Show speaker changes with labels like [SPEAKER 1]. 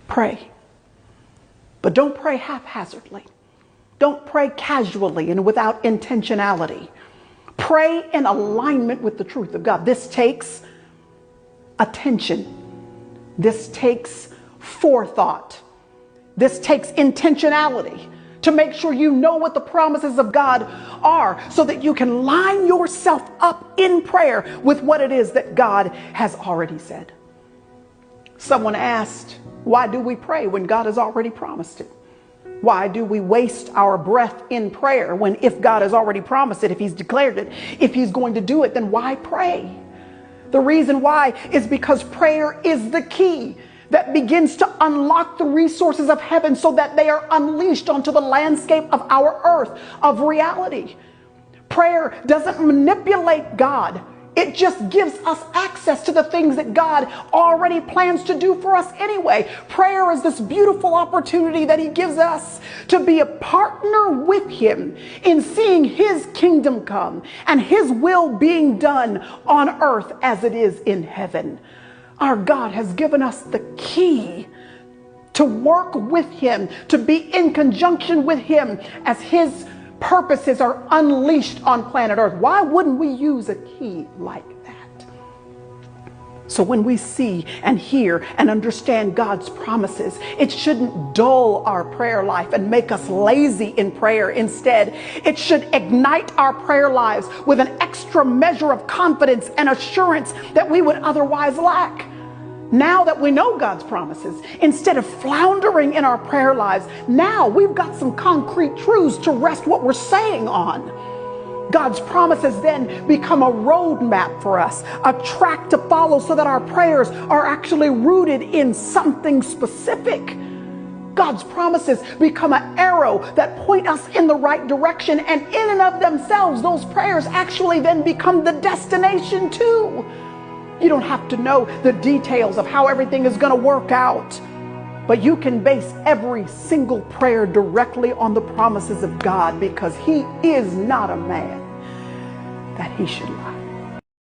[SPEAKER 1] Pray. But don't pray haphazardly. Don't pray casually and without intentionality. Pray in alignment with the truth of God. This takes attention. This takes forethought. This takes intentionality to make sure you know what the promises of God are so that you can line yourself up in prayer with what it is that God has already said. Someone asked, why do we pray when God has already promised it? Why do we waste our breath in prayer when if God has already promised it, if he's declared it, if he's going to do it, then why pray? The reason why is because prayer is the key that begins to unlock the resources of heaven so that they are unleashed onto the landscape of our earth of reality. Prayer doesn't manipulate God. It just gives us access to the things that God already plans to do for us anyway. Prayer is this beautiful opportunity that he gives us to be a partner with him in seeing his kingdom come and his will being done on earth as it is in heaven. Our God has given us the key to work with him, to be in conjunction with him as his purposes are unleashed on planet Earth. Why wouldn't we use a key like that? So when we see and hear and understand God's promises, it shouldn't dull our prayer life and make us lazy in prayer. Instead, it should ignite our prayer lives with an extra measure of confidence and assurance that we would otherwise lack. Now that we know God's promises, instead of floundering in our prayer lives, now we've got some concrete truths to rest what we're saying on. God's promises then become a roadmap for us, a track to follow so that our prayers are actually rooted in something specific. God's promises become an arrow that point us in the right direction, and in and of themselves, those prayers actually then become the destination too. You don't have to know the details of how everything is going to work out, but you can base every single prayer directly on the promises of God, because he is not a man that he should lie.